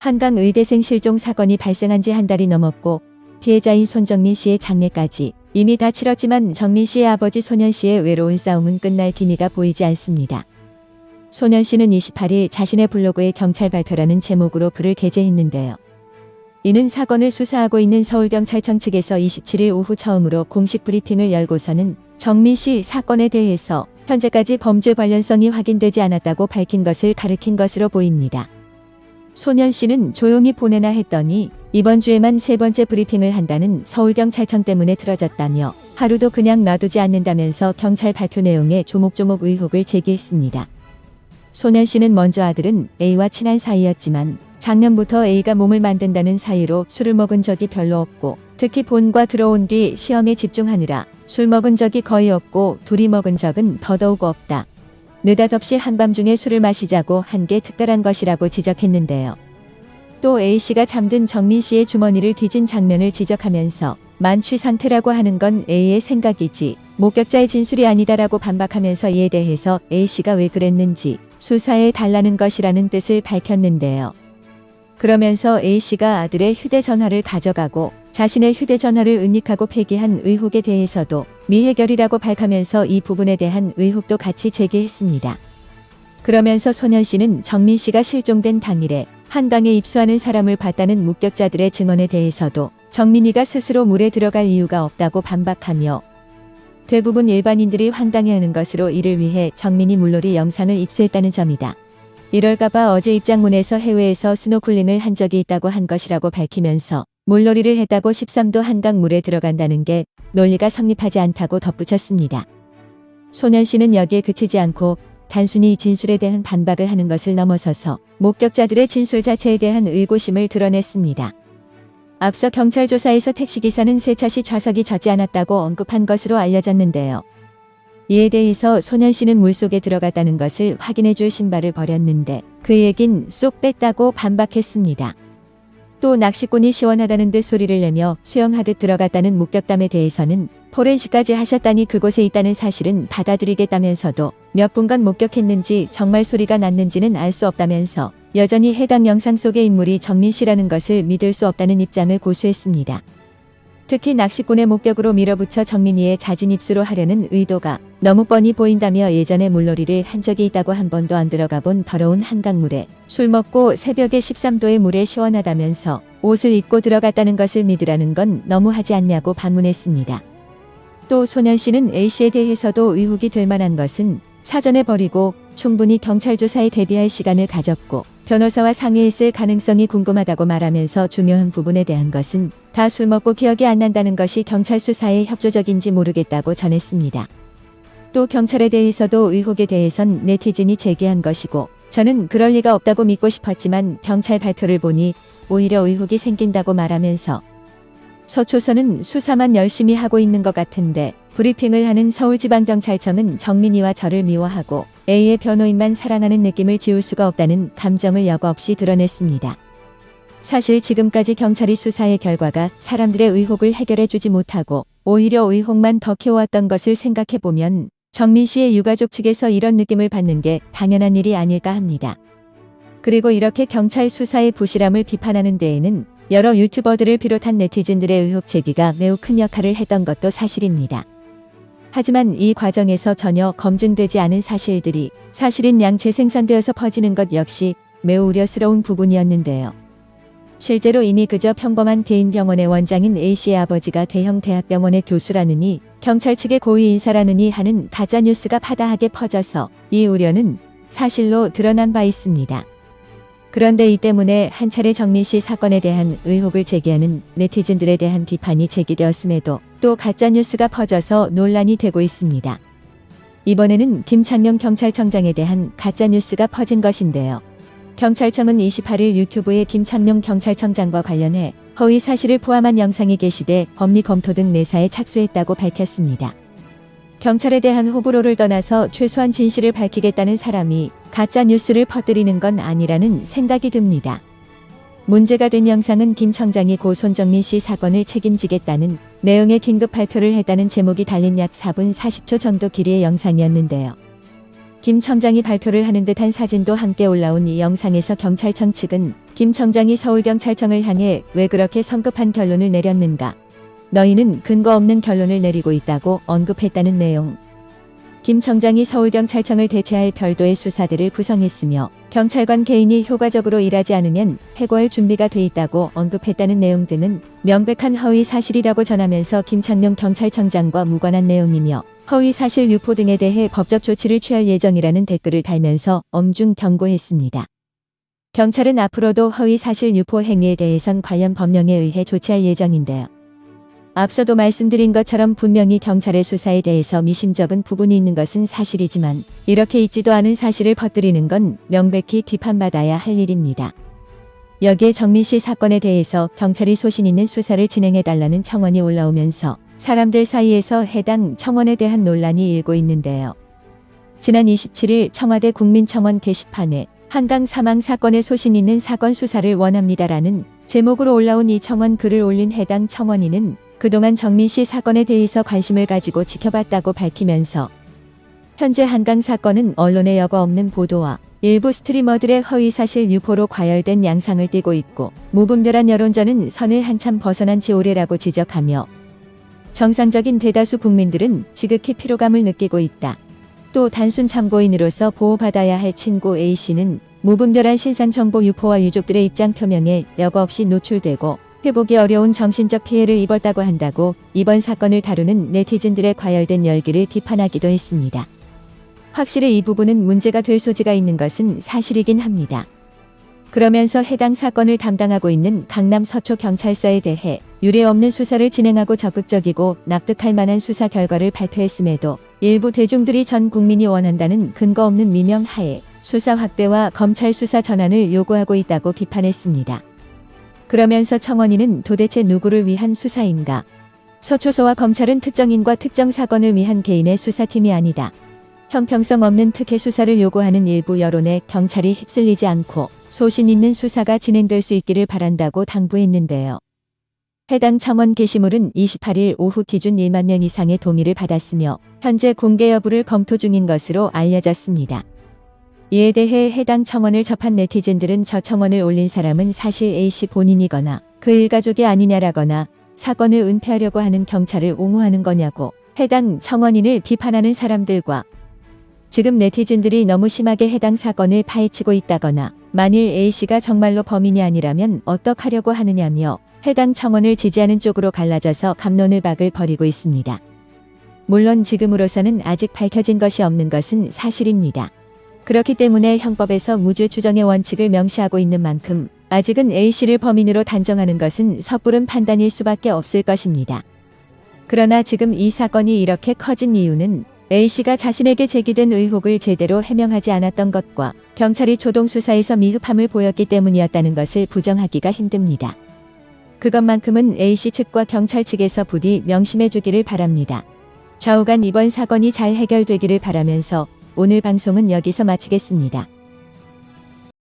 한강 의대생 실종 사건이 발생한 지 한 달이 넘었고 피해자인 손정민 씨의 장례까지 이미 다 치렀지만 정민 씨의 아버지 소년 씨의 외로운 싸움은 끝날 기미가 보이지 않습니다. 소년 씨는 28일 자신의 블로그에 경찰 발표라는 제목으로 글을 게재했는데요. 이는 사건을 수사하고 있는 서울경찰청 측에서 27일 오후 처음으로 공식 브리핑을 열고서는 정민 씨 사건에 대해서 현재까지 범죄 관련성이 확인되지 않았다고 밝힌 것을 가리킨 것으로 보입니다. 소년 씨는 조용히 보내나 했더니 이번 주에만 3번째 브리핑을 한다는 서울경찰청 때문에 틀어졌다며 하루도 그냥 놔두지 않는다면서 경찰 발표 내용에 조목조목 의혹을 제기했습니다. 소년 씨는 먼저 아들은 A와 친한 사이였지만 작년부터 A가 몸을 만든다는 사이로 술을 먹은 적이 별로 없고 특히 본과 들어온 뒤 시험에 집중하느라 술 먹은 적이 거의 없고 둘이 먹은 적은 더더욱 없다. 느닷없이 한밤중에 술을 마시자고 한 게 특별한 것이라고 지적했는데요. 또 A씨가 잠든 정민 씨의 주머니를 뒤진 장면을 지적하면서 만취 상태라고 하는 건 A의 생각이지 목격자의 진술이 아니다라고 반박하면서 이에 대해서 A씨가 왜 그랬는지 수사해 달라는 것이라는 뜻을 밝혔는데요. 그러면서 A씨가 아들의 휴대전화를 가져가고 자신의 휴대전화를 은닉하고 폐기한 의혹에 대해서도 미해결이라고 밝히면서 이 부분에 대한 의혹도 같이 제기했습니다. 그러면서 소년 씨는 정민 씨가 실종된 당일에 한강에 입수하는 사람을 봤다는 목격자들의 증언에 대해서도 정민이가 스스로 물에 들어갈 이유가 없다고 반박하며 대부분 일반인들이 황당해하는 것으로 이를 위해 정민이 물놀이 영상을 입수했다는 점이다. 이럴까봐 어제 입장문에서 해외에서 스노클링을 한 적이 있다고 한 것이라고 밝히면서 물놀이를 했다고 13도 한강 물에 들어간다는 게 논리가 성립하지 않다고 덧붙였습니다. 소년 씨는 여기에 그치지 않고 단순히 진술에 대한 반박을 하는 것을 넘어서서 목격자들의 진술 자체에 대한 의구심을 드러냈습니다. 앞서 경찰 조사에서 택시기사는 세차시 좌석이 젖지 않았다고 언급한 것으로 알려졌는데요. 이에 대해서 소년 씨는 물속에 들어갔다는 것을 확인해 줄 신발을 버렸는데 그 얘긴 쏙 뺐다고 반박했습니다. 또 낚시꾼이 시원하다는 듯 소리를 내며 수영하듯 들어갔다는 목격담에 대해서는 포렌식까지 하셨다니 그곳에 있다는 사실은 받아들이겠다면서도 몇 분간 목격했는지 정말 소리가 났는지는 알 수 없다면서 여전히 해당 영상 속의 인물이 정민 씨라는 것을 믿을 수 없다는 입장을 고수했습니다. 특히 낚시꾼의 목격으로 밀어붙여 정민이의 자진 입수로 하려는 의도가 너무 뻔히 보인다며 예전에 물놀이를 한 적이 있다고 한 번도 안 들어가 본 더러운 한강물에 술 먹고 새벽에 13도의 물에 시원하다면서 옷을 입고 들어갔다는 것을 믿으라는 건 너무하지 않냐고 반문했습니다. 또 소년 씨는 A씨에 대해서도 의혹이 될 만한 것은 사전에 버리고 충분히 경찰 조사에 대비할 시간을 가졌고 변호사와 상의했을 가능성이 궁금하다고 말하면서 중요한 부분에 대한 것은 다 술 먹고 기억이 안 난다는 것이 경찰 수사에 협조적인지 모르겠다고 전했습니다. 또 경찰에 대해서도 의혹에 대해선 네티즌이 제기한 것이고 저는 그럴 리가 없다고 믿고 싶었지만 경찰 발표를 보니 오히려 의혹이 생긴다고 말하면서 서초서는 수사만 열심히 하고 있는 것 같은데 브리핑을 하는 서울지방경찰청은 정민이와 저를 미워하고 A의 변호인만 사랑하는 느낌을 지울 수가 없다는 감정을 여과 없이 드러냈습니다. 사실 지금까지 경찰이 수사의 결과가 사람들의 의혹을 해결해주지 못하고 오히려 의혹만 더 키워왔던 것을 생각해보면 정민 씨의 유가족 측에서 이런 느낌을 받는 게 당연한 일이 아닐까 합니다. 그리고 이렇게 경찰 수사의 부실함을 비판하는 데에는 여러 유튜버들을 비롯한 네티즌들의 의혹 제기가 매우 큰 역할을 했던 것도 사실입니다. 하지만 이 과정에서 전혀 검증되지 않은 사실들이 사실인 양 재생산되어서 퍼지는 것 역시 매우 우려스러운 부분이었는데요. 실제로 이미 그저 평범한 개인 병원의 원장인 A씨의 아버지가 대형 대학병원의 교수라느니 경찰 측의 고위 인사라느니 하는 가짜뉴스가 파다하게 퍼져서 이 우려는 사실로 드러난 바 있습니다. 그런데 이 때문에 한 차례 정민 씨 사건에 대한 의혹을 제기하는 네티즌들에 대한 비판이 제기되었음에도 또 가짜뉴스가 퍼져서 논란이 되고 있습니다. 이번에는 김창룡 경찰청장에 대한 가짜뉴스가 퍼진 것인데요. 경찰청은 28일 유튜브에 김창룡 경찰청장과 관련해 허위 사실을 포함한 영상이 게시돼 법리 검토 등 내사에 착수했다고 밝혔습니다. 경찰에 대한 호불호를 떠나서 최소한 진실을 밝히겠다는 사람이 가짜 뉴스를 퍼뜨리는 건 아니라는 생각이 듭니다. 문제가 된 영상은 김 청장이 고 손정민 씨 사건을 책임지겠다는 내용의 긴급 발표를 했다는 제목이 달린 약 4분 40초 정도 길이의 영상이었는데요. 김 청장이 발표를 하는 듯한 사진도 함께 올라온 이 영상에서 경찰청 측은 김 청장이 서울경찰청을 향해 왜 그렇게 성급한 결론을 내렸는가? 너희는 근거 없는 결론을 내리고 있다고 언급했다는 내용. 김 청장이 서울경찰청을 대체할 별도의 수사대를 구성했으며 경찰관 개인이 효과적으로 일하지 않으면 해고할 준비가 돼 있다고 언급했다는 내용 등은 명백한 허위 사실이라고 전하면서 김창룡 경찰청장과 무관한 내용이며 허위 사실 유포 등에 대해 법적 조치를 취할 예정이라는 댓글을 달면서 엄중 경고했습니다. 경찰은 앞으로도 허위 사실 유포 행위에 대해선 관련 법령에 의해 조치할 예정인데요. 앞서도 말씀드린 것처럼 분명히 경찰의 수사에 대해서 미심쩍은 부분이 있는 것은 사실이지만 이렇게 있지도 않은 사실을 퍼뜨리는 건 명백히 비판받아야 할 일입니다. 여기에 정민씨 사건에 대해서 경찰이 소신 있는 수사를 진행해달라는 청원이 올라오면서 사람들 사이에서 해당 청원에 대한 논란이 일고 있는데요. 지난 27일 청와대 국민청원 게시판에 한강 사망 사건에 소신 있는 사건 수사를 원합니다라는 제목으로 올라온 이 청원 글을 올린 해당 청원인은 그동안 정민씨 사건에 대해서 관심을 가지고 지켜봤다고 밝히면서 현재 한강 사건은 언론의 여과 없는 보도와 일부 스트리머들의 허위사실 유포로 과열된 양상을 띠고 있고 무분별한 여론전은 선을 한참 벗어난 지 오래라고 지적하며 정상적인 대다수 국민들은 지극히 피로감을 느끼고 있다. 또 단순 참고인으로서 보호받아야 할 친구 A씨는 무분별한 신상정보 유포와 유족들의 입장 표명에 여과 없이 노출되고 회복이 어려운 정신적 피해를 입었다고 한다고 이번 사건을 다루는 네티즌들의 과열된 열기를 비판하기도 했습니다. 확실히 이 부분은 문제가 될 소지가 있는 것은 사실이긴 합니다. 그러면서 해당 사건을 담당하고 있는 강남 서초경찰서에 대해 유례없는 수사를 진행하고 적극적이고 납득할 만한 수사 결과를 발표했음에도 일부 대중들이 전 국민이 원한다는 근거 없는 미명 하에 수사 확대와 검찰 수사 전환을 요구하고 있다고 비판했습니다. 그러면서 청원인은 도대체 누구를 위한 수사인가? 서초서와 검찰은 특정인과 특정 사건을 위한 개인의 수사팀이 아니다. 형평성 없는 특혜 수사를 요구하는 일부 여론에 경찰이 휩쓸리지 않고 소신 있는 수사가 진행될 수 있기를 바란다고 당부했는데요. 해당 청원 게시물은 28일 오후 기준 1만 명 이상의 동의를 받았으며 현재 공개 여부를 검토 중인 것으로 알려졌습니다. 이에 대해 해당 청원을 접한 네티즌들은 저 청원을 올린 사람은 사실 A씨 본인이거나 그 일가족이 아니냐라거나 사건을 은폐하려고 하는 경찰을 옹호하는 거냐고 해당 청원인을 비판하는 사람들과 지금 네티즌들이 너무 심하게 해당 사건을 파헤치고 있다거나 만일 A씨가 정말로 범인이 아니라면 어떡하려고 하느냐며 해당 청원을 지지하는 쪽으로 갈라져서 갑론을박을 벌이고 있습니다. 물론 지금으로서는 아직 밝혀진 것이 없는 것은 사실입니다. 그렇기 때문에 형법에서 무죄 추정의 원칙을 명시하고 있는 만큼 아직은 A씨를 범인으로 단정하는 것은 섣부른 판단일 수밖에 없을 것입니다. 그러나 지금 이 사건이 이렇게 커진 이유는 A씨가 자신에게 제기된 의혹을 제대로 해명하지 않았던 것과 경찰이 초동 수사에서 미흡함을 보였기 때문이었다는 것을 부정하기가 힘듭니다. 그것만큼은 A씨 측과 경찰 측에서 부디 명심해 주기를 바랍니다. 좌우간 이번 사건이 잘 해결되기를 바라면서 오늘 방송은 여기서 마치겠습니다.